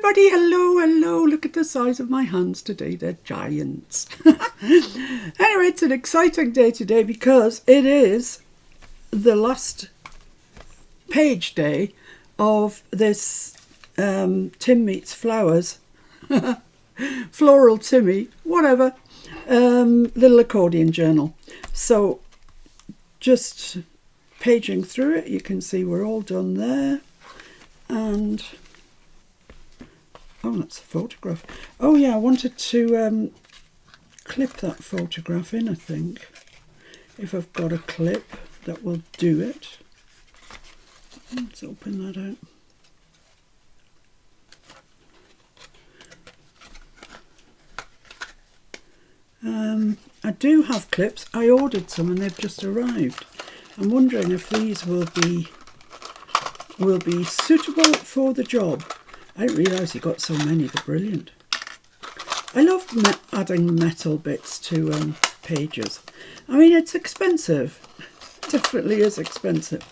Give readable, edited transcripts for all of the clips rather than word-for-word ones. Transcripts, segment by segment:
everybody, hello, look at the size of my hands today, they're giants. Anyway, it's an exciting day today because it is the last page day of this Tim Meets Flowers, Floral Timmy, whatever, little accordion journal. So just paging through it, you can see we're all done there. And oh, that's a photograph. Oh yeah, I wanted to clip that photograph in, I think. If I've got a clip that will do it. Let's open that out. I do have clips. I ordered some and they've just arrived. I'm wondering if these will be suitable for the job. I didn't realise you got so many. They're brilliant. I love adding metal bits to pages. I mean, it's expensive. It definitely is expensive.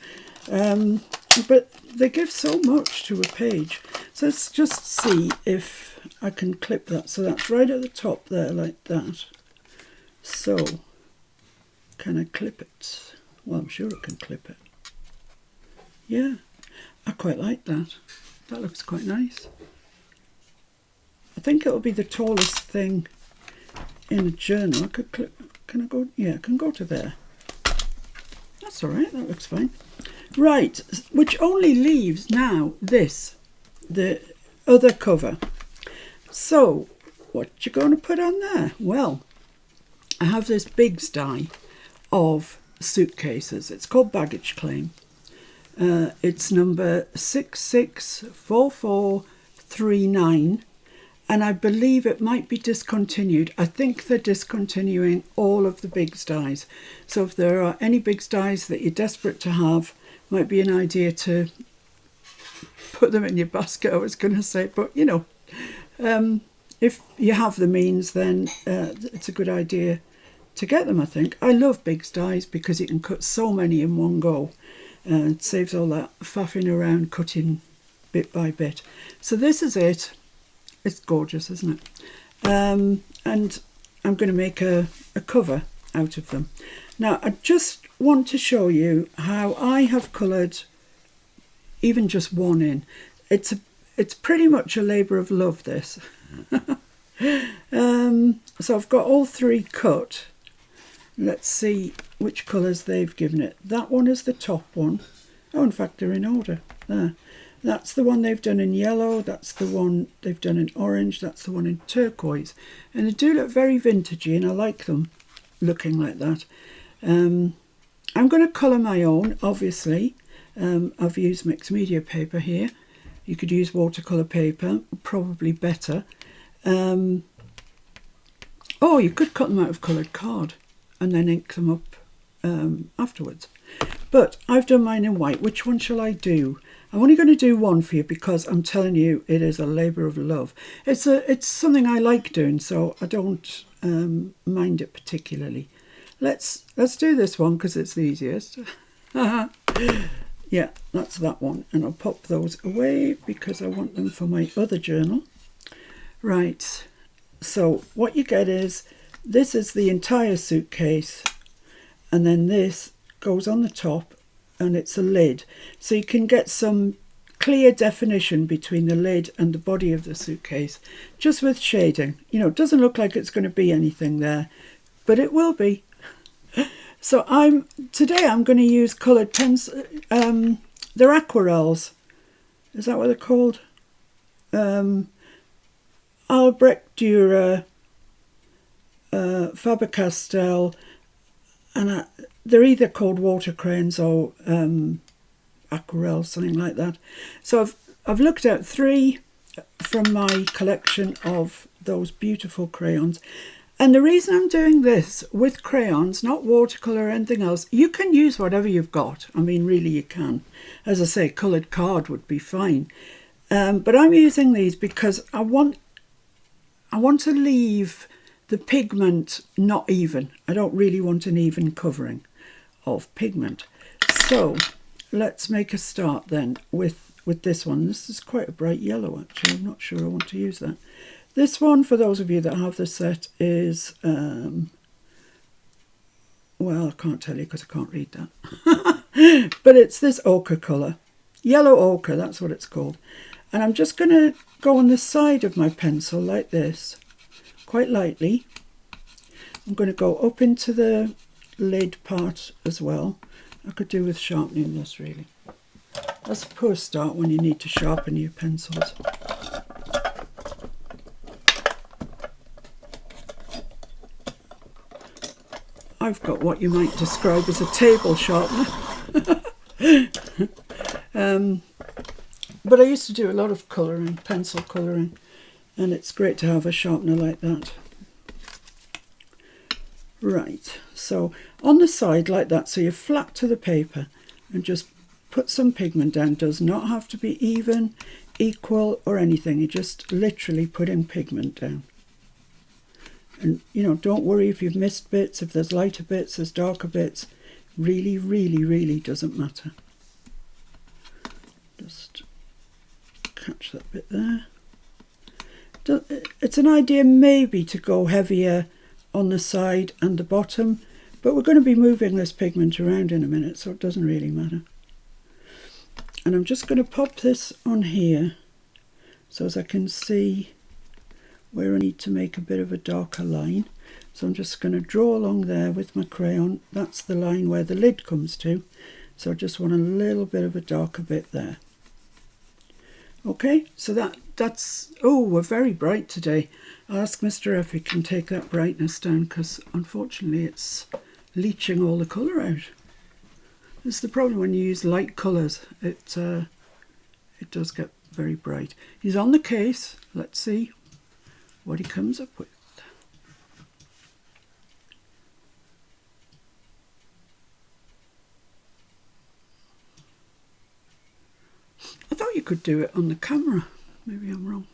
But they give so much to a page. So let's just see if I can clip that. So that's right at the top there, like that. So, can I clip it? Well, I'm sure I can clip it. Yeah, I quite like that. That looks quite nice. I think it'll be the tallest thing in a journal. I could clip. Can I go? Yeah, I can go to there. That's all right. That looks fine. Right, which only leaves now this, the other cover. So, what you going to put on there? Well, I have this big die of suitcases. It's called Baggage Claim. It's number 664439, and I believe it might be discontinued. I think they're discontinuing all of the big dies. So if there are any big dies that you're desperate to have, might be an idea to put them in your basket, I was going to say, but you know, if you have the means, then it's a good idea to get them, I think. I love big dies because you can cut so many in one go. It saves all that faffing around cutting bit by bit. So this is it. It's gorgeous, isn't it? And I'm going to make a cover out of them. Now, I just want to show you how I have coloured even just one in. It's pretty much a labour of love, this. So I've got all three cut. Let's see which colours they've given it. That one is the top one. Oh, in fact, they're in order. There. That's the one they've done in yellow. That's the one they've done in orange. That's the one in turquoise. And they do look very vintagey, and I like them looking like that. I'm going to colour my own, obviously. I've used mixed media paper here. You could use watercolour paper, probably better. Oh, you could cut them out of coloured card and then ink them up afterwards. But I've done mine in white. Which one shall I do? I'm only going to do one for you because I'm telling you it is a labour of love. It's something I like doing, so I don't mind it particularly. Let's do this one because it's the easiest. Yeah, that's that one, and I'll pop those away because I want them for my other journal. Right, so what you get is, this is the entire suitcase, and then this goes on the top, and it's a lid. So you can get some clear definition between the lid and the body of the suitcase, just with shading. You know, it doesn't look like it's going to be anything there, but it will be. So today I'm going to use coloured pens. They're aquarelles. Is that what they're called? Albrecht Dürer, Faber-Castell, and they're either called water crayons or aquarelles, something like that. So I've looked at 3 from my collection of those beautiful crayons. And the reason I'm doing this with crayons, not watercolour or anything else, you can use whatever you've got. I mean, really you can. As I say, coloured card would be fine. But I'm using these because I want to leave the pigment not even. I don't really want an even covering of pigment. So let's make a start then with with this one. This is quite a bright yellow, actually. I'm not sure I want to use that. This one, for those of you that have the set, is, well, I can't tell you because I can't read that. But it's this ochre colour. Yellow ochre, that's what it's called. And I'm just going to go on the side of my pencil like this, quite lightly. I'm going to go up into the lid part as well. I could do with sharpening this, really. That's a poor start when you need to sharpen your pencils. I've got what you might describe as a table sharpener. But I used to do a lot of colouring, pencil colouring, and it's great to have a sharpener like that. Right, so on the side like that, so you're flat to the paper, and just put some pigment down. Does not have to be even, equal or anything. You just literally put in pigment down. And, you know, don't worry if you've missed bits, if there's lighter bits, there's darker bits. Really, really, really doesn't matter. Just catch that bit there. It's an idea maybe to go heavier on the side and the bottom, but we're going to be moving this pigment around in a minute, so it doesn't really matter. And I'm just going to pop this on here so as I can see where I need to make a bit of a darker line. So I'm just going to draw along there with my crayon. That's the line where the lid comes to. So I just want a little bit of a darker bit there. Okay, so that's, oh, we're very bright today. I'll ask Mr. F if he can take that brightness down, because unfortunately it's leaching all the colour out. This is the problem when you use light colours. It does get very bright. He's on the case. Let's see what he comes up with. I thought you could do it on the camera. Maybe I'm wrong.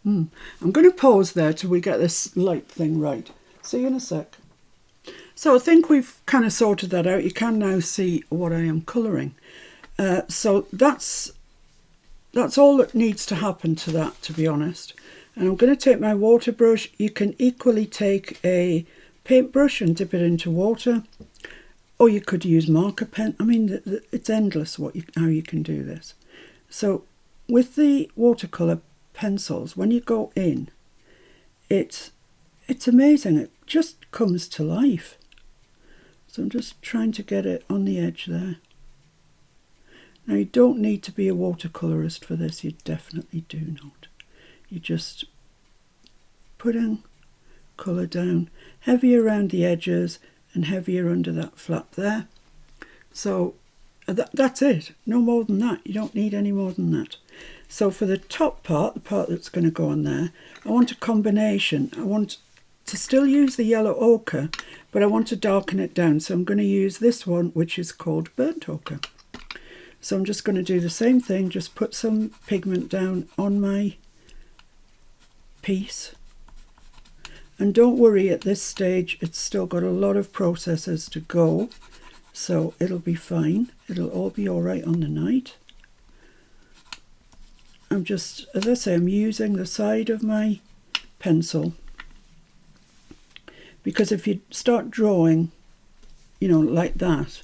I'm going to pause there till we get this light thing right. See you in a sec. So I think we've kind of sorted that out. You can now see what I am colouring. So that's all that needs to happen to that, to be honest. And I'm going to take my water brush. You can equally take a paintbrush and dip it into water, or you could use marker pen. I mean, it's endless how you can do this. So with the watercolour pencils, when you go in, it's amazing. It just comes to life. So I'm just trying to get it on the edge there. Now, you don't need to be a watercolourist for this. You definitely do not. You just put in colour down, heavier around the edges and heavier under that flap there. So that's it. No more than that. You don't need any more than that. So for the top part, the part that's going to go on there, I want a combination. I want to still use the yellow ochre, but I want to darken it down. So I'm going to use this one, which is called burnt ochre. So I'm just going to do the same thing, just put some pigment down on my piece. And don't worry, at this stage, it's still got a lot of processes to go. So it'll be fine. It'll all be all right on the night. I'm just, as I say, I'm using the side of my pencil, because if you start drawing, you know, like that,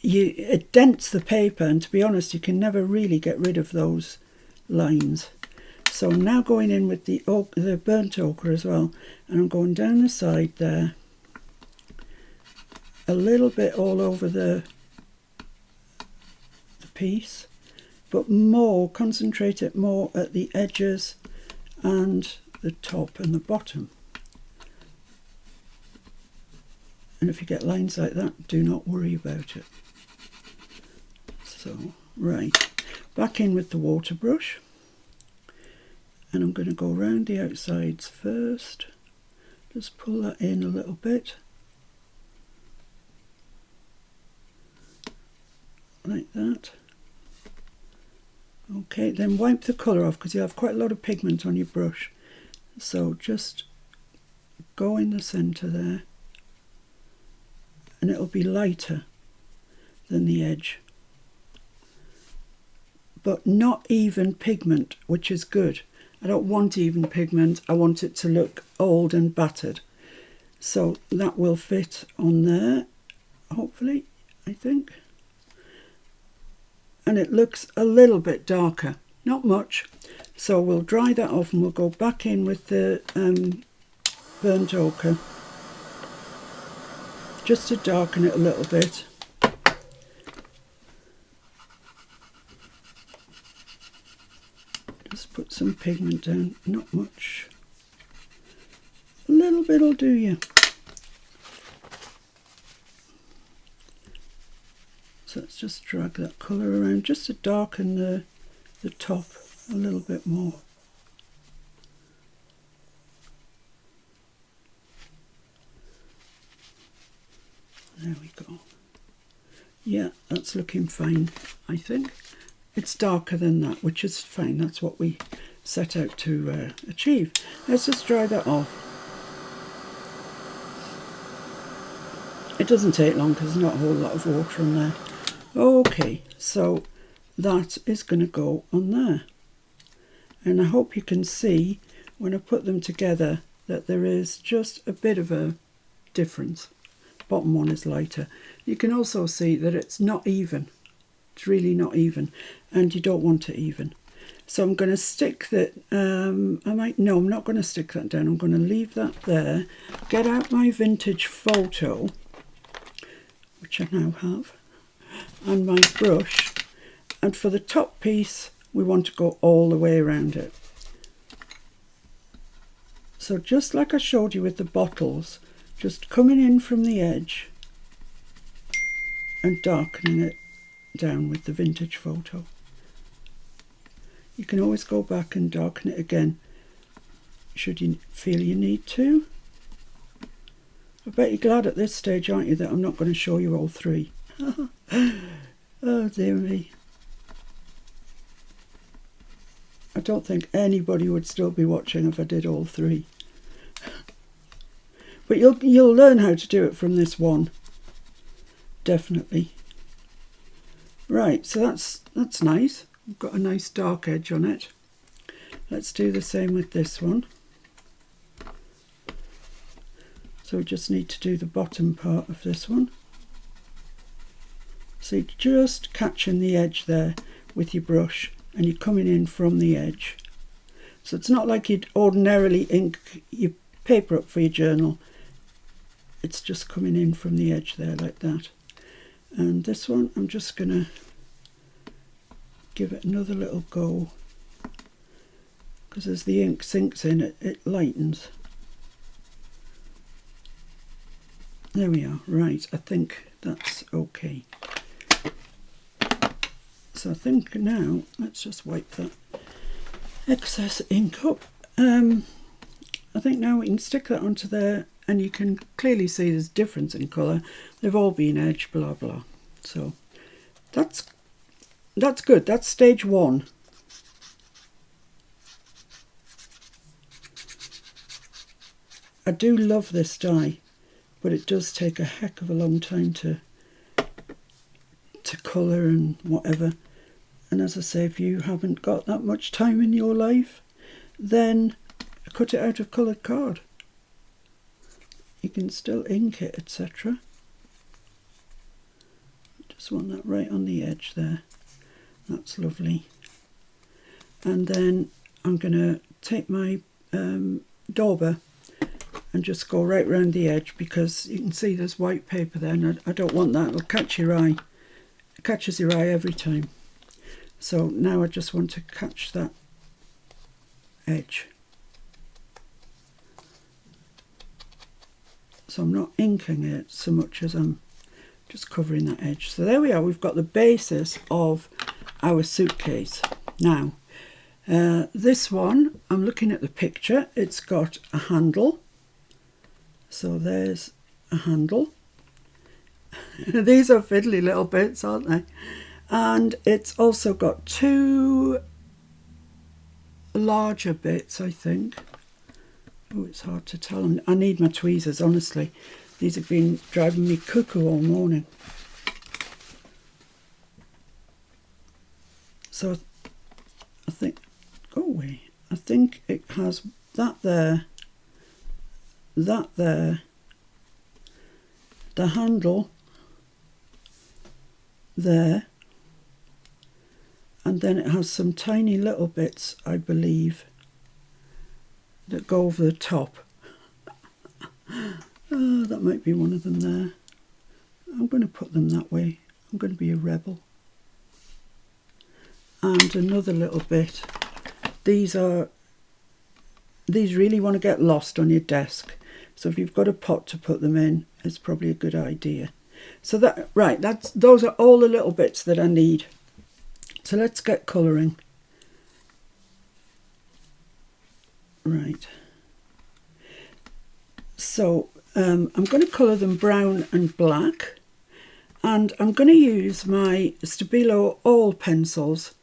it dents the paper, and to be honest, you can never really get rid of those lines. So I'm now going in with the burnt ochre as well, and I'm going down the side there, a little bit all over the piece, but more, concentrate it more at the edges and the top and the bottom. And if you get lines like that, do not worry about it. So, right, back in with the water brush. And I'm going to go around the outsides first. Just pull that in a little bit. Like that. Okay, then wipe the colour off, because you have quite a lot of pigment on your brush. So just go in the centre there and it'll be lighter than the edge. But not even pigment, which is good. I don't want even pigment. I want it to look old and battered. So that will fit on there, hopefully, I think. And it looks a little bit darker, not much. So we'll dry that off and we'll go back in with the burnt ochre, just to darken it a little bit. Just put some pigment down, not much. A little bit will do you. So let's just drag that colour around just to darken the top a little bit more. There we go. Yeah, that's looking fine, I think. It's darker than that, which is fine. That's what we set out to achieve. Let's just dry that off. It doesn't take long because there's not a whole lot of water on there. Okay, so that is going to go on there. And I hope you can see when I put them together that there is just a bit of a difference. Bottom one is lighter. You can also see that it's not even. It's really not even, and you don't want it even. So I'm going to stick that, I'm not going to stick that down. I'm going to leave that there, get out my vintage photo, which I now have, and my brush, and for the top piece we want to go all the way around it. So just like I showed you with the bottles, just coming in from the edge and darkening it down with the vintage photo. You can always go back and darken it again should you feel you need to. I bet you're glad at this stage, aren't you, that I'm not going to show you all three. Oh dear me. I don't think anybody would still be watching if I did all three. But you'll learn how to do it from this one. Definitely. Right, so that's nice. We've got a nice dark edge on it. Let's do the same with this one. So we just need to do the bottom part of this one. So you're just catching the edge there with your brush and you're coming in from the edge. So it's not like you'd ordinarily ink your paper up for your journal. It's just coming in from the edge there like that. And this one I'm just going to give it another little go, because as the ink sinks in it lightens. There we are. Right, I think that's okay. So I think now let's just wipe that excess ink up. I think now we can stick that onto there, and you can clearly see there's difference in colour. They've all been edged, blah blah. So that's good. That's stage one. I do love this die, but it does take a heck of a long time to colour and whatever. And as I say, if you haven't got that much time in your life, then cut it out of coloured card. You can still ink it, etc. Just want that right on the edge there. That's lovely. And then I'm going to take my dauber and just go right round the edge, because you can see there's white paper there, and I don't want that. It'll catch your eye. It catches your eye every time. So now I just want to catch that edge. So I'm not inking it so much as I'm just covering that edge. So there we are. We've got the basis of our suitcase. Now, this one, I'm looking at the picture. It's got a handle. So there's a handle. These are fiddly little bits, aren't they? And it's also got two larger bits, I think. Oh, it's hard to tell. I need my tweezers, honestly. These have been driving me cuckoo all morning. So I think, go away. I think it has that there, the handle there, and then it has some tiny little bits, I believe, that go over the top. Oh, that might be one of them there. I'm going to put them that way. I'm going to be a rebel. And another little bit. These really want to get lost on your desk. So if you've got a pot to put them in, it's probably a good idea. So that, right, those are all the little bits that I need. So let's get colouring. Right. So I'm going to colour them brown and black. And I'm going to use my Stabilo All pencils.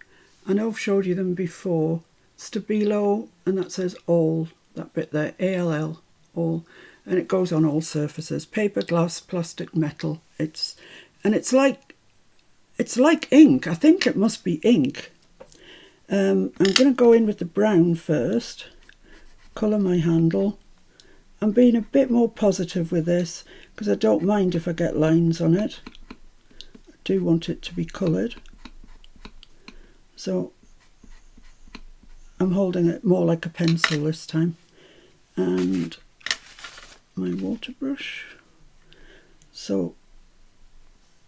I know I've showed you them before. Stabilo, and that says all, that bit there, ALL, all. And it goes on all surfaces, paper, glass, plastic, metal. It's like ink. I think it must be ink. I'm going to go in with the brown first, colour my handle. I'm being a bit more positive with this because I don't mind if I get lines on it. I do want it to be coloured. So I'm holding it more like a pencil this time. And my water brush. So,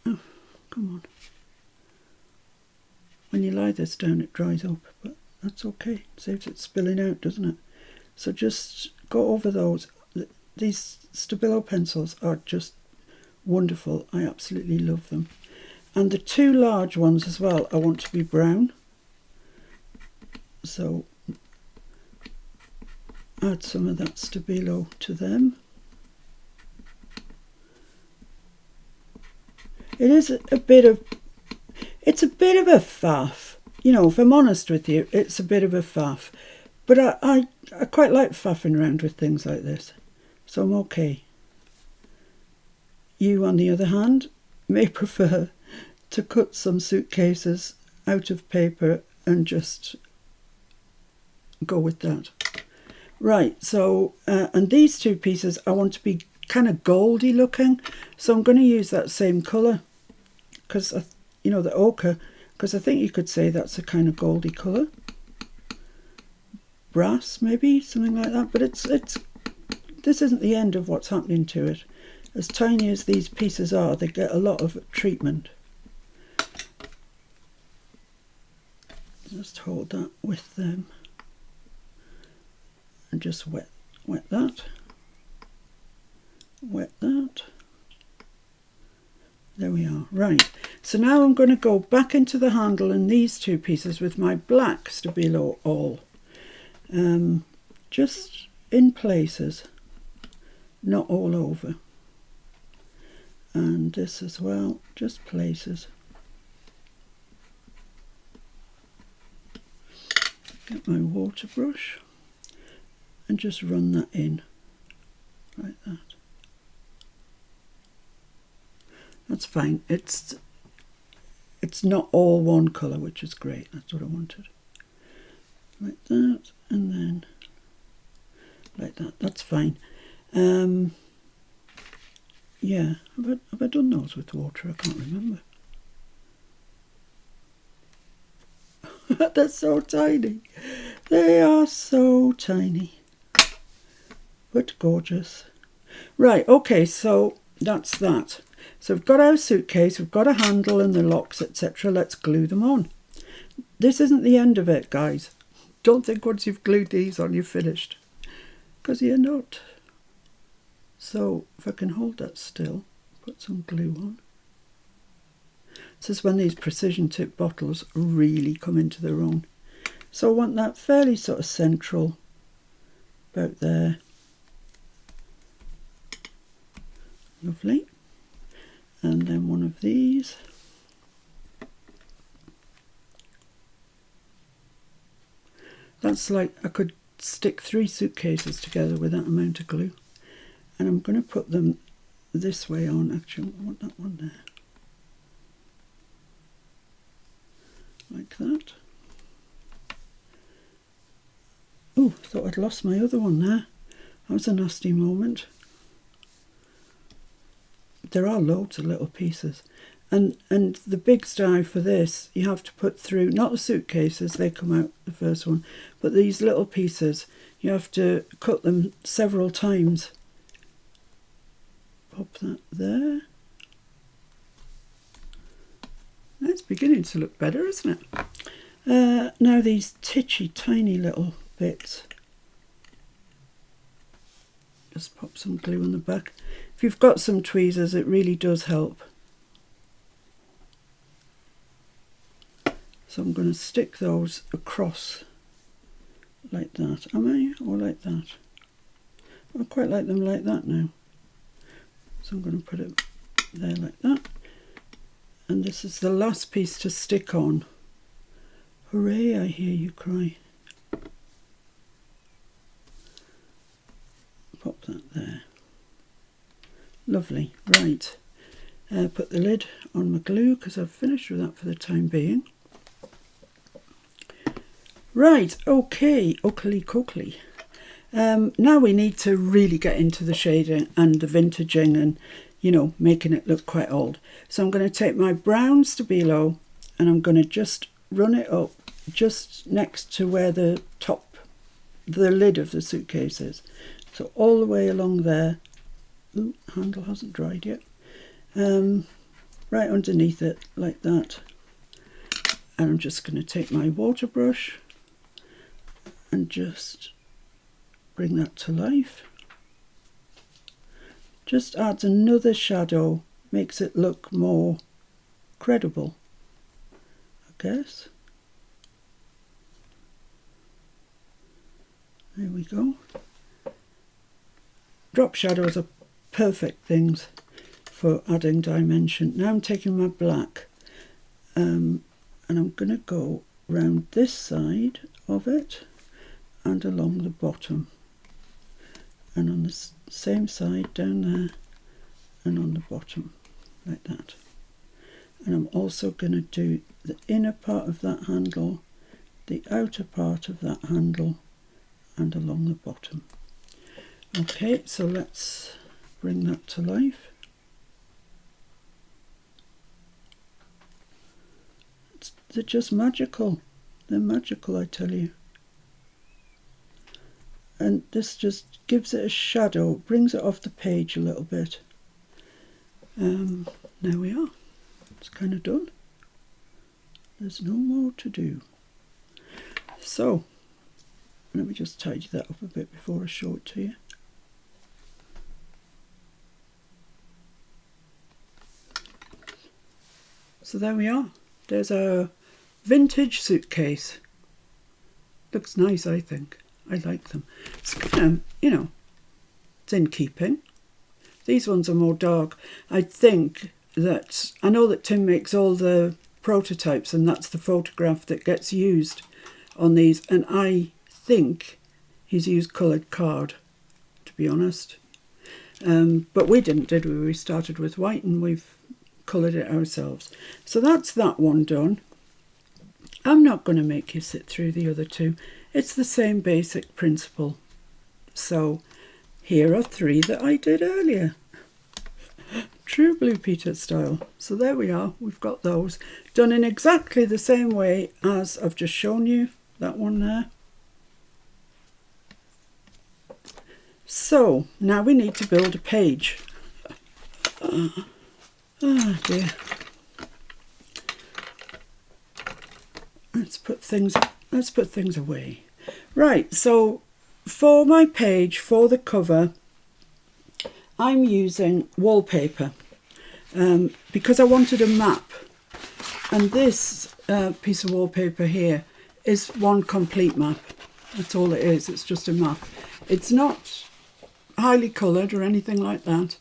oh, come on. When you lie this down it dries up, but that's okay. Saves it spilling out, doesn't it? So just go over those. These Stabilo pencils are just wonderful. I absolutely love them. And the two large ones as well, I want to be brown. So add some of that Stabilo to them. It is a bit of, it's a bit of a faff. You know, if I'm honest with you, it's a bit of a faff. But I quite like faffing around with things like this. So I'm okay. You, on the other hand, may prefer to cut some suitcases out of paper and just go with that. Right, so, and these two pieces I want to be kind of goldy looking. So I'm going to use that same colour. Because, you know, the ochre, because I think you could say that's a kind of goldy colour. Brass, maybe, something like that. But this isn't the end of what's happening to it. As tiny as these pieces are, they get a lot of treatment. Just hold that with them. And just wet that. Wet that. There we are. Right. So now I'm going to go back into the handle in these two pieces with my black Stabilo All. Just in places, not all over. And this as well, just places. Get my water brush and just run that in like that. That's fine. It's not all one colour, which is great. That's what I wanted. Like that, and then like that. That's fine. Yeah, have I done those with water? I can't remember. They're so tiny. They are so tiny. But gorgeous. Right, okay, so that's that. So we've got our suitcase, we've got a handle and the locks, etc. Let's glue them on. This isn't the end of it, guys. Don't think once you've glued these on, you're finished. Because you're not. So if I can hold that still, put some glue on. This is when these precision tip bottles really come into their own. So I want that fairly sort of central, about there. Lovely. And then one of these. That's like I could stick 3 suitcases together with that amount of glue. And I'm going to put them this way on. Actually, I want that one there. Like that. Oh, I thought I'd lost my other one there. That was a nasty moment. There are loads of little pieces. And the big style for this, you have to put through, not the suitcases, they come out the first one, but these little pieces, you have to cut them several times. Pop that there. That's beginning to look better, isn't it? Now these titchy, tiny little bits. Just pop some glue on the back. If you've got some tweezers, it really does help. So I'm going to stick those across like that. Am I? Or like that? I quite like them like that now. So I'm going to put it there like that. And this is the last piece to stick on. Hooray, I hear you cry. Pop that there. Lovely. Right. Put the lid on my glue because I've finished with that for the time being. Right, okay, oakley coakley. Now we need to really get into the shading and the vintaging and, you know, making it look quite old. So I'm going to take my brown Stabilo and I'm going to just run it up just next to where the lid of the suitcase is. So all the way along there. Ooh, handle hasn't dried yet. Right underneath it, like that. And I'm just going to take my water brush and just bring that to life. Just adds another shadow, makes it look more credible, I guess. There we go. Drop shadows are perfect things for adding dimension. Now I'm taking my black and I'm going to go round this side of it and along the bottom, and on the same side down there and on the bottom like that. And I'm also going to do the inner part of that handle, the outer part of that handle, and along the bottom. Okay, so let's bring that to life. They're just magical. They're magical, I tell you. And this just gives it a shadow, brings it off the page a little bit. There we are. It's kind of done. There's no more to do. So, let me just tidy that up a bit before I show it to you. So there we are. There's a vintage suitcase. Looks nice, I think. I like them. It's kind of, you know, it's in keeping. These ones are more dark. I think that, I know that Tim makes all the prototypes and that's the photograph that gets used on these. And I think he's used coloured card, to be honest. But we didn't, did we? We started with white and we've coloured it ourselves. So that's that one done. I'm not going to make you sit through the other two. It's the same basic principle. So here are 3 that I did earlier. True Blue Peter style. So there we are. We've got those done in exactly the same way as I've just shown you. That one there. So now we need to build a page. Oh dear. Let's put things away. Right, so for my page, for the cover, I'm using wallpaper because I wanted a map. And this piece of wallpaper here is one complete map. That's all it is. It's just a map. It's not highly coloured or anything like that.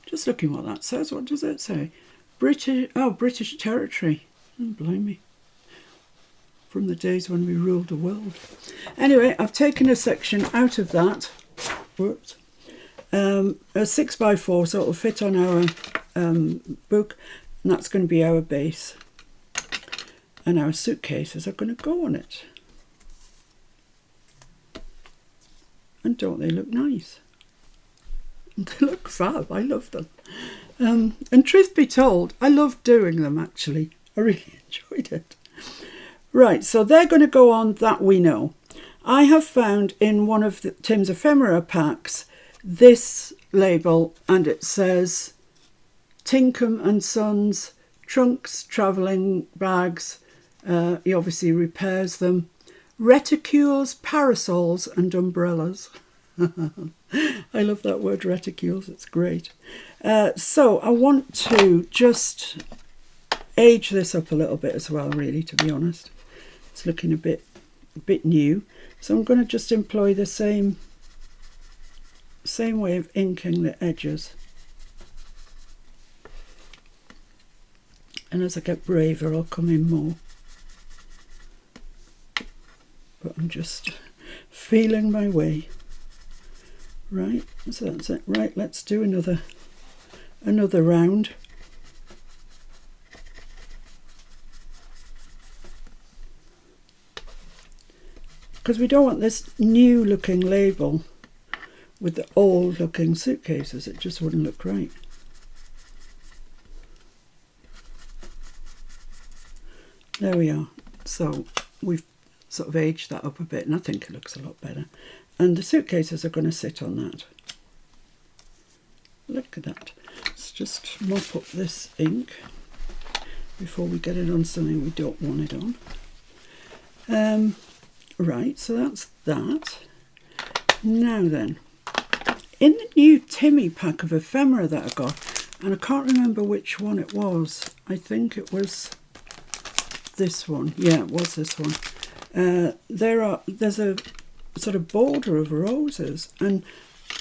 Just looking what that says. What does it say? British territory. Oh, blimey. From the days when we ruled the world. Anyway, I've taken a section out of that. Whoops. a 6x4, so it'll fit on our book, and that's going to be our base. And our suitcases are going to go on it. And don't they look nice? They look fab. I love them. And truth be told, I loved doing them actually. I really enjoyed it. Right, so they're going to go on, that we know. I have found in one of Tim's ephemera packs this label, and it says Tinkham and Sons trunks, travelling bags. He obviously repairs them. Reticules, parasols and umbrellas. I love that word, reticules, it's great. So I want to just age this up a little bit as well, really, to be honest. It's looking a bit new. So I'm going to just employ the same way of inking the edges. And as I get braver, I'll come in more. But I'm just feeling my way. Right, so that's it. Right, let's do another round. Because we don't want this new looking label with the old looking suitcases. It just wouldn't look right. There we are. So we've sort of aged that up a bit, and I think it looks a lot better. And the suitcases are going to sit on that. Look at that. Let's just mop up this ink before we get it on something we don't want it on. Right, so that's that. Now then, in the new Timmy pack of ephemera that I got, and I can't remember which one it was. I think it was this one. Yeah, it was this one. There's a sort of border of roses, and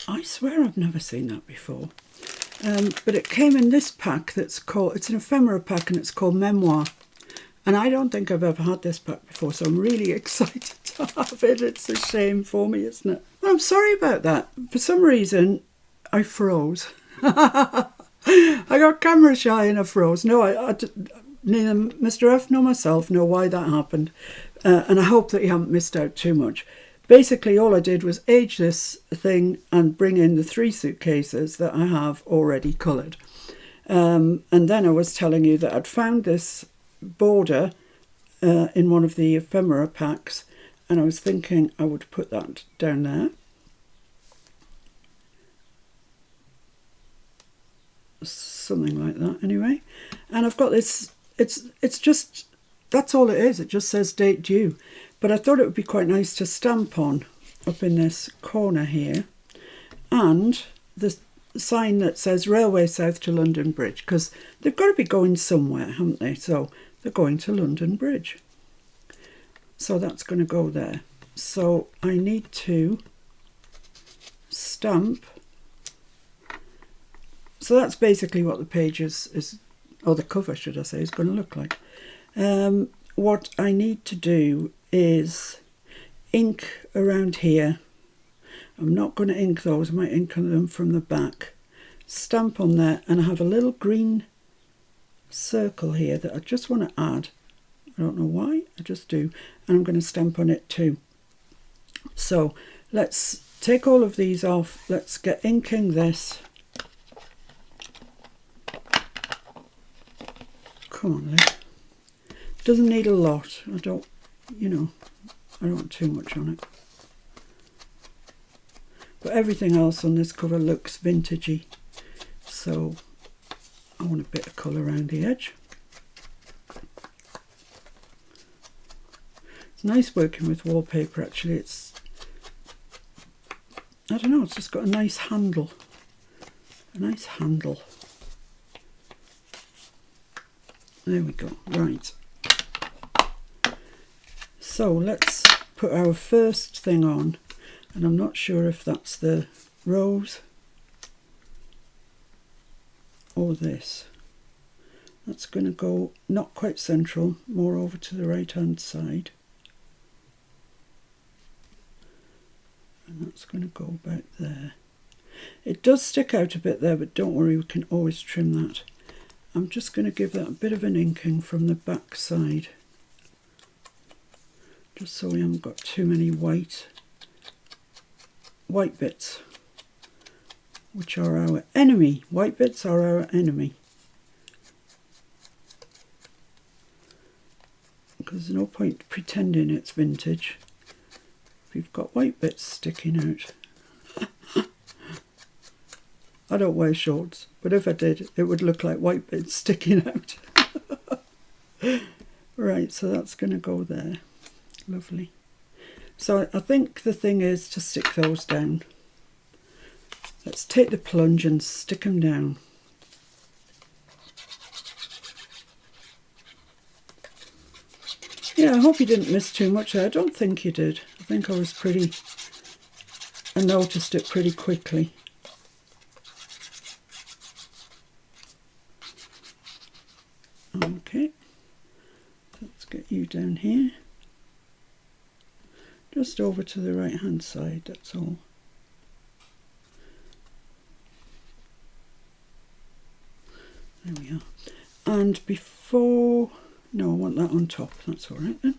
I swear I've never seen that before. But it came in this pack that's called, it's an ephemera pack, and it's called Memoir. And I don't think I've ever had this pack before, so I'm really excited to have it. It's a shame for me, isn't it? I'm sorry about that. For some reason, I froze. I got camera shy and I froze. No, neither Mr. F nor myself know why that happened. And I hope that you haven't missed out too much. Basically, all I did was age this thing and bring in the 3 suitcases that I have already coloured. And then I was telling you that I'd found this border in one of the ephemera packs, and I was thinking I would put that down there. Something like that, anyway. And I've got this, it's just, that's all it is. It just says date due. But I thought it would be quite nice to stamp on up in this corner here, and the sign that says Railway South to London Bridge, because they've got to be going somewhere, haven't they? So they're going to London Bridge. So that's going to go there. So I need to stamp. So that's basically what the page is, or the cover, should I say, is going to look like. What I need to do is ink around here. I'm not going to ink those, I might ink them from the back. Stamp on there, and I have a little green circle here that I just want to add. I don't know why, I just do. And I'm going to stamp on it too. So let's take all of these off. Let's get inking this. Come on, Liz. Doesn't need a lot. I don't want too much on it. But everything else on this cover looks vintagey. So I want a bit of colour around the edge. It's nice working with wallpaper, actually. It's, I don't know, it's just got a nice handle. A nice handle. There we go. Right. So let's put our first thing on, and I'm not sure if that's the rose or this. That's going to go not quite central, more over to the right hand side. And that's going to go about there. It does stick out a bit there, but don't worry, we can always trim that. I'm just going to give that a bit of an inking from the back side, just so we haven't got too many white bits, which are our enemy. White bits are our enemy. Because there's no point pretending it's vintage if you've got white bits sticking out. I don't wear shorts, but if I did, it would look like white bits sticking out. Right, so that's going to go there. Lovely. So I think the thing is to stick those down. Let's take the plunge and stick them down. Yeah, I hope you didn't miss too much there. I don't think you did. I think I was I noticed it pretty quickly. Okay, let's get you down here. Just over to the right hand side, that's all. There we are. And no, I want that on top, that's all right then.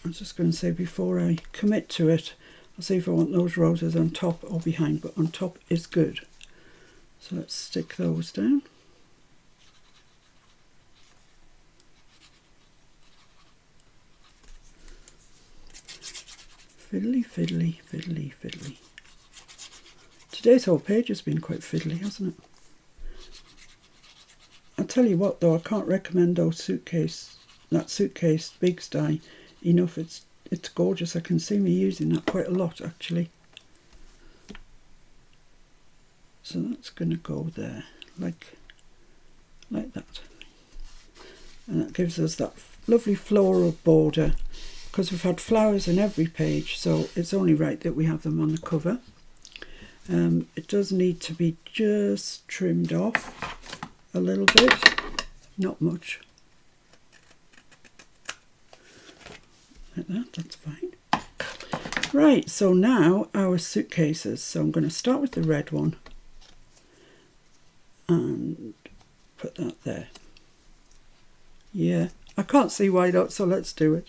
I was just going to say, before I commit to it, I'll see if I want those roses on top or behind, but on top is good. So let's stick those down. Fiddly, fiddly, fiddly, fiddly. Today's whole page has been quite fiddly, hasn't it? I'll tell you what though, I can't recommend that suitcase big style enough. It's gorgeous. I can see me using that quite a lot actually. So that's going to go there, like that. And that gives us that lovely floral border, because we've had flowers in every page, so it's only right that we have them on the cover. It does need to be just trimmed off a little bit, not much. Like that, that's fine. Right, so now our suitcases. So I'm going to start with the red one and put that there. Yeah, I can't see why not, so let's do it.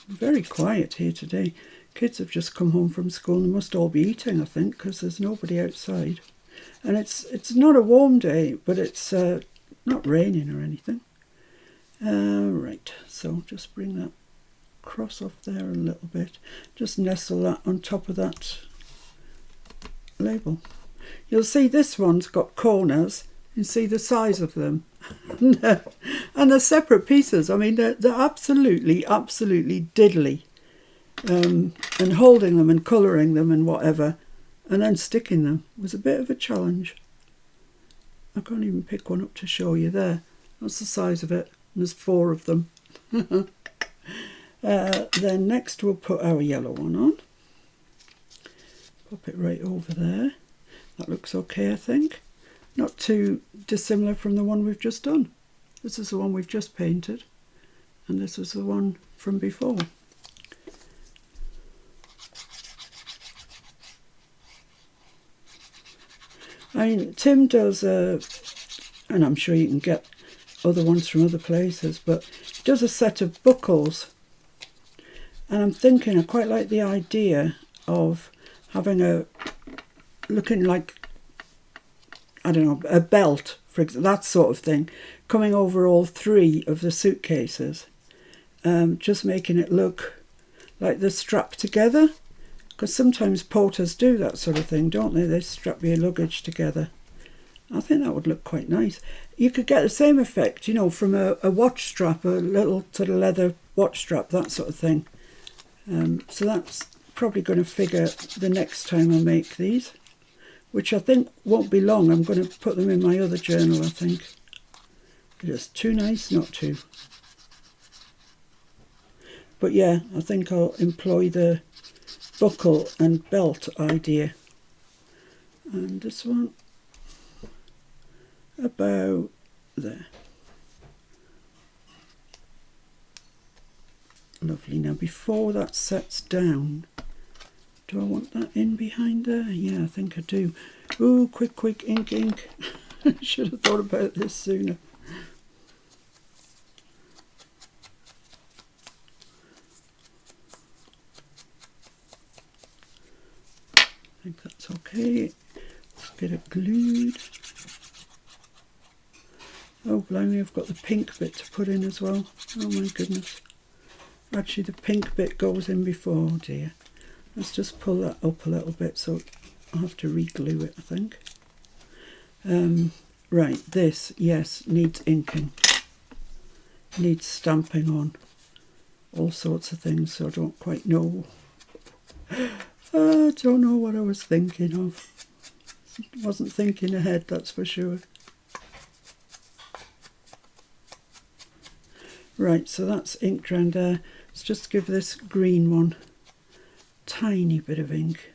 Very quiet here today. Kids have just come home from school and must all be eating, I think, because there's nobody outside. And it's not a warm day, but it's not raining or anything. Right, so just bring that cross off there a little bit. Just nestle that on top of that label. You'll see this one's got corners. You see the size of them. And they're separate pieces. I mean, they're absolutely diddly. And holding them and colouring them and whatever, and then sticking them was a bit of a challenge. I can't even pick one up to show you there. That's the size of it. There's 4 of them. Then next we'll put our yellow one on. Pop it right over there. That looks okay, I think. Not too dissimilar from the one we've just done. This is the one we've just painted, and this was the one from before. I mean, Tim does and I'm sure you can get other ones from other places, but he does a set of buckles. And I'm thinking I quite like the idea of having looking like, I don't know, a belt, for example, that sort of thing, coming over all 3 of the suitcases. Just making it look like they're strapped together. Because sometimes porters do that sort of thing, don't they? They strap your luggage together. I think that would look quite nice. You could get the same effect, you know, from a watch strap, a little sort of leather watch strap, that sort of thing. So that's probably going to figure the next time I make these, which I think won't be long. I'm going to put them in my other journal, I think. Just too nice not to. But yeah, I think I'll employ the buckle and belt idea. And this one about there. Lovely. Now before that sets down, do I want that in behind there? Yeah, I think I do. Ooh, quick, ink. Should have thought about this sooner. I think that's okay. Let's get it glued. Oh, blimey, I've got the pink bit to put in as well. Oh my goodness. Actually, the pink bit goes in before. Oh dear. Let's just pull that up a little bit, so I'll have to re-glue it, I think. Right, this, yes, needs inking. Needs stamping on. All sorts of things, so I don't quite know. I don't know what I was thinking of. Wasn't thinking ahead, that's for sure. Right, so that's inked around there. Let's just give this green one a tiny bit of ink.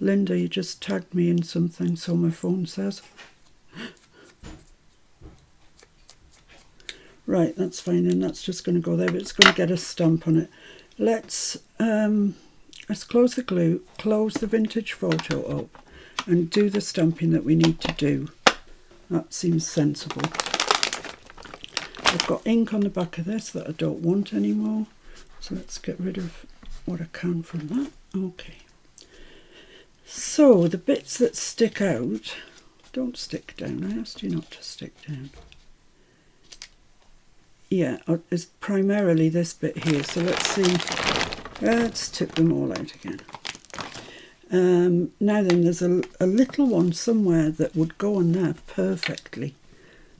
Linda, you just tagged me in something, so my phone says. Right, that's fine, and that's just going to go there, but it's going to get a stamp on it. Let's close the glue, close the vintage photo up, and do the stamping that we need to do. That seems sensible. I've got ink on the back of this that I don't want anymore, so let's get rid of what I can from that. Okay. So the bits that stick out, don't stick down. I asked you not to stick down. Yeah, it's primarily this bit here. So let's see. Let's tip them all out again. Now then, there's a little one somewhere that would go on there perfectly.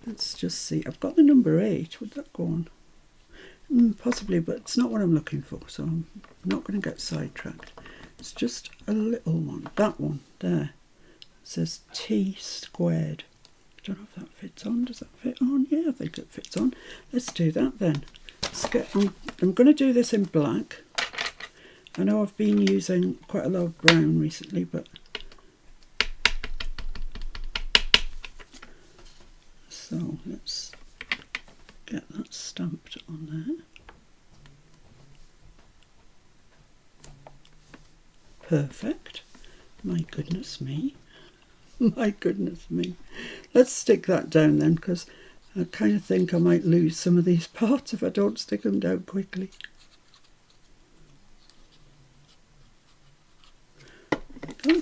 Let's just see. I've got the number 8. Would that go on? Possibly, but it's not what I'm looking for, so I'm not going to get sidetracked. It's just a little one. That one there. It says T squared. I don't know if that fits on. Does that fit on? Yeah, I think it fits on. Let's do that then. Let's get on. I'm going to do this in black. I know I've been using quite a lot of brown recently, but so let's get that stamped on there. Perfect. My goodness me. My goodness me. Let's stick that down then, because I kind of think I might lose some of these parts if I don't stick them down quickly. There we go.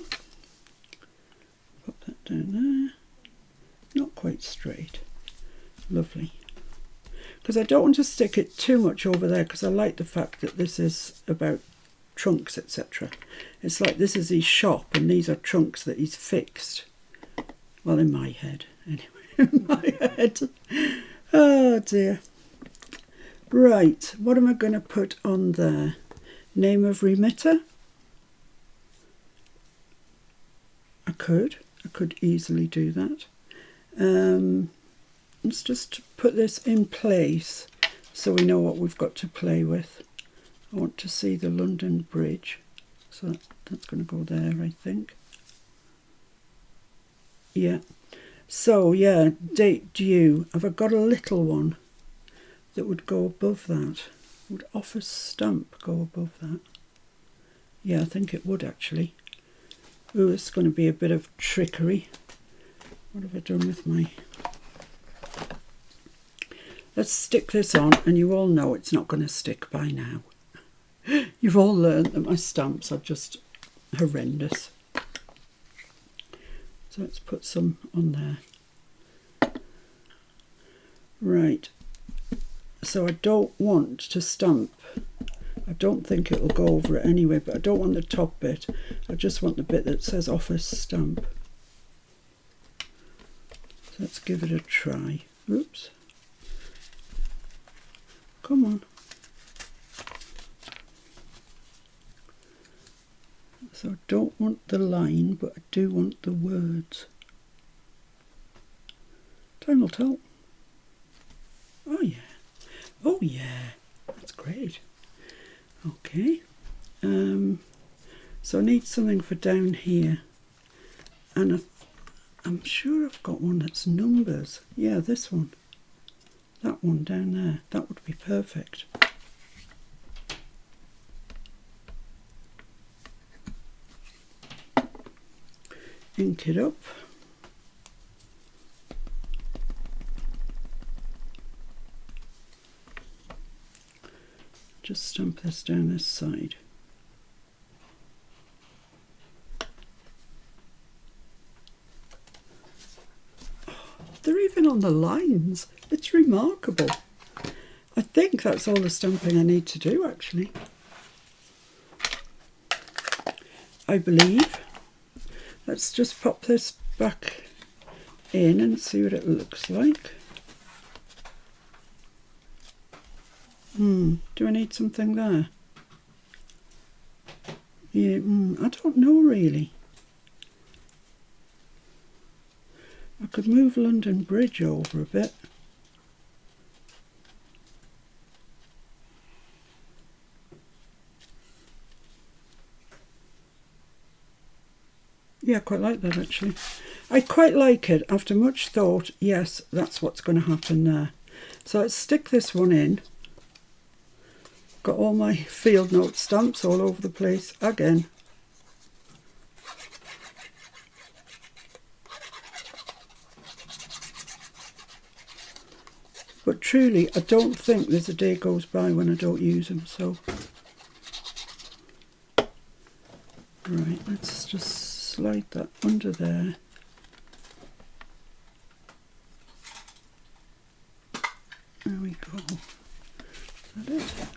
Pop that down there. Not quite straight. Lovely. Because I don't want to stick it too much over there, because I like the fact that this is about trunks, etc. It's like this is his shop and these are trunks that he's fixed. Well, in my head, anyway. In my head. Oh dear. Right, what am I going to put on there? Name of remitter. I could easily do that. Let's just put this in place so we know what we've got to play with. I want to see the London Bridge, so that's going to go there, I think. Yeah. So, yeah, date due. Have I got a little one that would go above that? Would office stamp go above that? Yeah, I think it would actually. Ooh, it's going to be a bit of trickery. What have I done with my... Let's stick this on, and you all know it's not going to stick by now. You've all learned that my stamps are just horrendous. So let's put some on there. Right. So I don't want to stamp. I don't think it'll go over it anyway, but I don't want the top bit. I just want the bit that says office stamp. So let's give it a try. Oops. Come on. So I don't want the line, but I do want the words. Time will tell. Oh yeah. Oh yeah. That's great. Okay. So I need something for down here. And I'm sure I've got one that's numbers. Yeah, this one. That one down there. That would be perfect. Ink it up. Just stamp this down this side. They're even on the lines. It's remarkable. I think that's all the stamping I need to do, actually. I believe. Let's just pop this back in and see what it looks like. Do I need something there? Yeah, I don't know really. I could move London Bridge over a bit. Yeah, I quite like that actually. I quite like it. After much thought, yes, that's what's going to happen there. So let's stick this one in. Got all my field note stamps all over the place again. But truly, I don't think there's a day goes by when I don't use them, so. Right, let's just slide that under there. There we go. Is that it?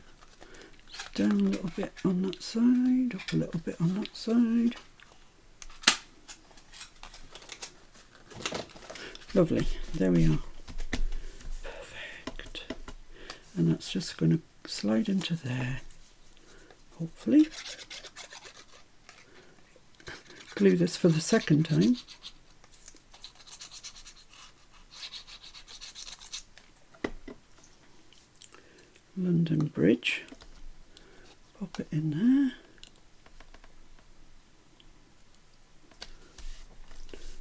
Down a little bit on that side, up a little bit on that side. Lovely, there we are. Perfect. And that's just going to slide into there, hopefully. Glue this for the second time. London Bridge. Pop it in there.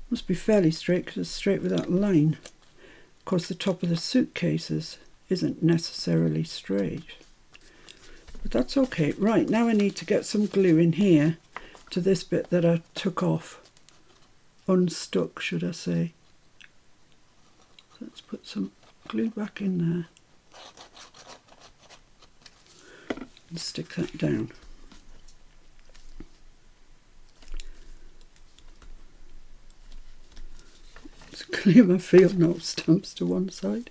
Must be fairly straight because it's straight with that line. Of course, the top of the suitcases isn't necessarily straight. But that's okay. Right, now I need to get some glue in here to this bit that I took off. Unstuck, should I say. So let's put some glue back in there. And stick that down. Let's clear my field note stamps to one side.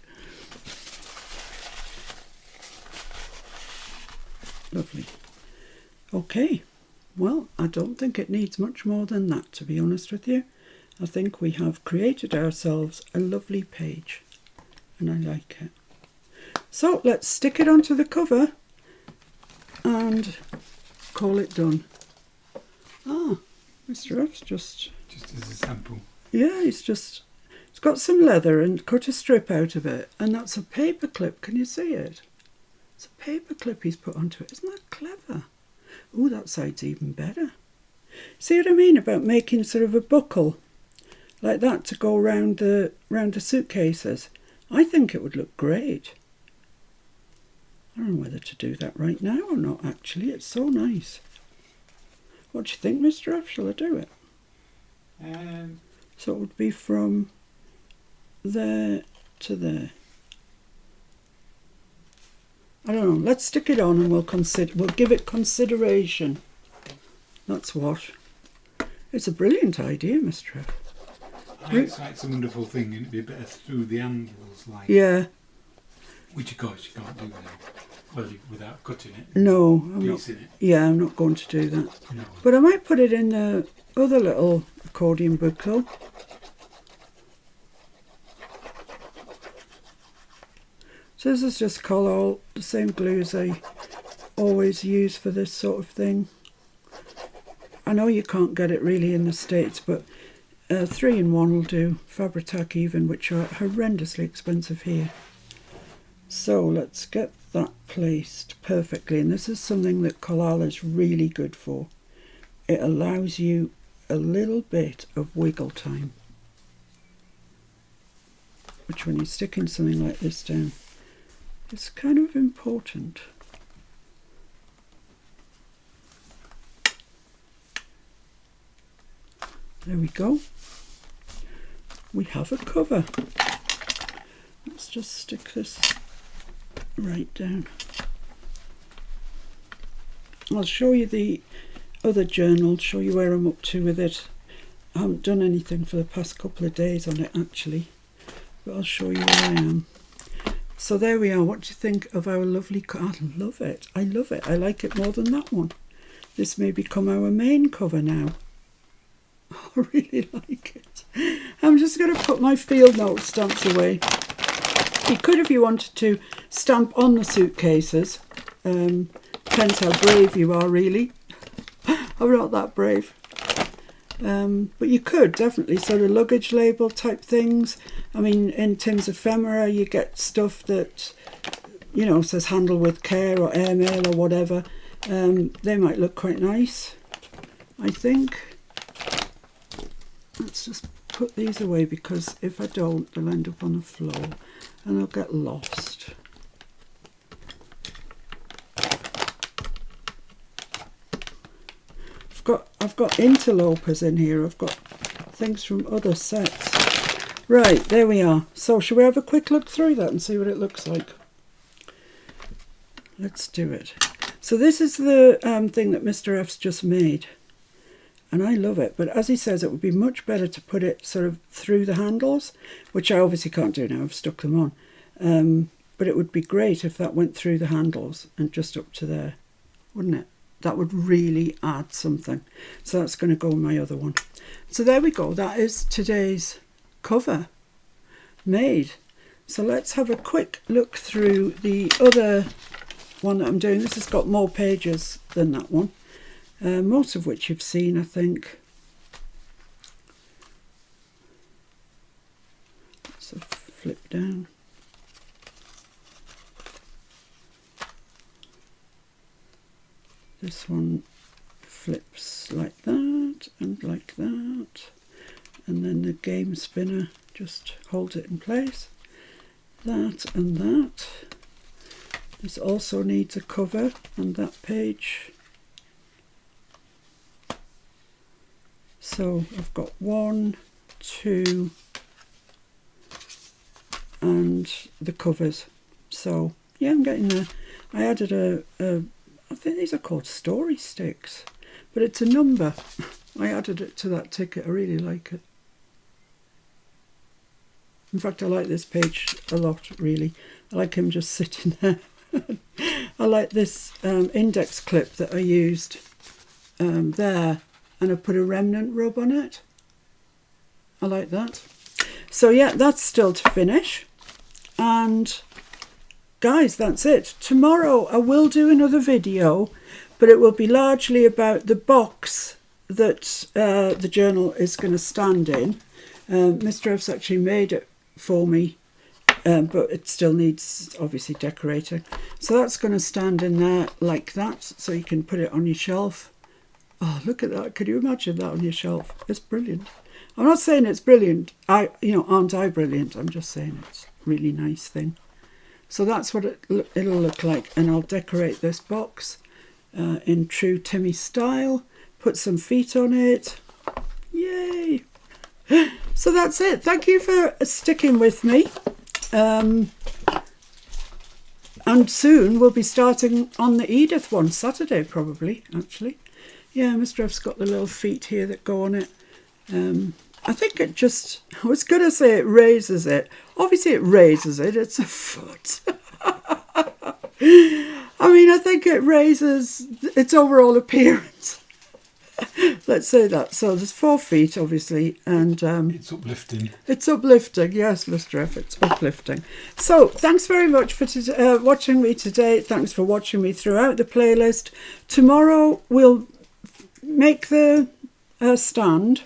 Lovely. Okay, well, I don't think it needs much more than that, to be honest with you. I think we have created ourselves a lovely page, and I like it. So let's stick it onto the cover and call it done. Ah, Mr. F's just as a sample. Yeah, it's got some leather and cut a strip out of it, and that's a paper clip. Can you see it? It's a paper clip he's put onto it. Isn't that clever? Oh, that side's even better. See what I mean about making sort of a buckle like that to go round the suitcases? I think it would look great. I don't know whether to do that right now or not, actually. It's so nice. What do you think, Mr. F? Shall I do it? So it would be from there to there. I don't know. Let's stick it on and we'll give it consideration. That's what. It's a brilliant idea, Mr. F. Hindsight's a wonderful thing, and it'd be better through the handles, like. Yeah. Which of course you can't do without cutting it. No, I'm not. It. Yeah, I'm not going to do that. No. But I might put it in the other little accordion book though. So this is just Collall, the same glue as I always use for this sort of thing. I know you can't get it really in the States, but 3-in-1 will do. Fabri-Tac even, which are horrendously expensive here. So let's get that placed perfectly, and this is something that Collall is really good for. It allows you a little bit of wiggle time. which when you're sticking something like this down, it's kind of important. There we go. We have a cover. Let's just stick this right down. I'll show you the other journal, show you where I'm up to with it. I haven't done anything for the past couple of days on it actually, but I'll show you where I am. So there we are. What do you think of our lovely I love it. I love it. I like it more than that one. This may become our main cover now. I really like it. I'm just going to put my field note stamps away. You could, if you wanted to, stamp on the suitcases. Depends how brave you are, really. I'm not that brave. But you could definitely sort of luggage label type things. I mean, in Tim's Ephemera, you get stuff that, you know, says handle with care or airmail or whatever. They might look quite nice, I think. Let's just put these away, because if I don't, they'll end up on the floor and I'll get lost. I've got interlopers in here. I've got things from other sets. Right, there we are. So shall we have a quick look through that and see what it looks like? Let's do it. So this is the thing that Mr. F's just made. And I love it. But as he says, it would be much better to put it sort of through the handles, which I obviously can't do now. I've stuck them on. But it would be great if that went through the handles and just up to there, wouldn't it? That would really add something. So that's going to go in my other one. So there we go. That is today's cover made. So let's have a quick look through the other one that I'm doing. This has got more pages than that one. Most of which you've seen, I think. Let's flip down. This one flips like that and like that, and then the game spinner just holds it in place. That and that. This also needs a cover on that page. So I've got 1, 2, and the covers. So yeah, I'm getting there. I added I think these are called story sticks, but it's a number. I added it to that ticket. I really like it. In fact, I like this page a lot, really. I like him just sitting there. I like this index clip that I used there, and I put a remnant rub on it. I like that. So yeah, that's still to finish. And guys, that's it. Tomorrow I will do another video, but it will be largely about the box that the journal is going to stand in. Mr. F's actually made it for me, but it still needs obviously decorating. So that's going to stand in there like that, so you can put it on your shelf. Oh, look at that. Could you imagine that on your shelf? It's brilliant. I'm not saying it's brilliant. Aren't I brilliant? I'm just saying it's a really nice thing. So that's what it'll look like, and I'll decorate this box in true Timmy style, put some feet on it. Yay! So that's it. Thank you for sticking with me. And soon we'll be starting on the Edith one, Saturday probably, actually. Yeah, Mr. F's got the little feet here that go on it. I think it just, I was going to say it raises it. Obviously it raises it, it's a foot. I mean, I think it raises its overall appearance. Let's say that. So there's 4 feet, obviously, and it's uplifting. It's uplifting, yes, Mr. F, it's uplifting. So thanks very much for watching me today. Thanks for watching me throughout the playlist. Tomorrow we'll make the stand.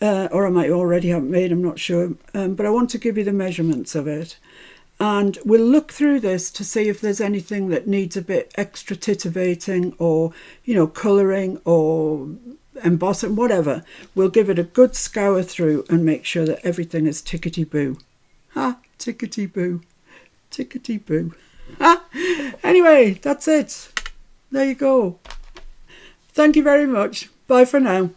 Or I might already have it made, I'm not sure. But I want to give you the measurements of it. And we'll look through this to see if there's anything that needs a bit extra titivating or, colouring or embossing, whatever. We'll give it a good scour through and make sure that everything is tickety-boo. Ha, tickety boo. Tickety boo. Ha. Anyway, that's it. There you go. Thank you very much. Bye for now.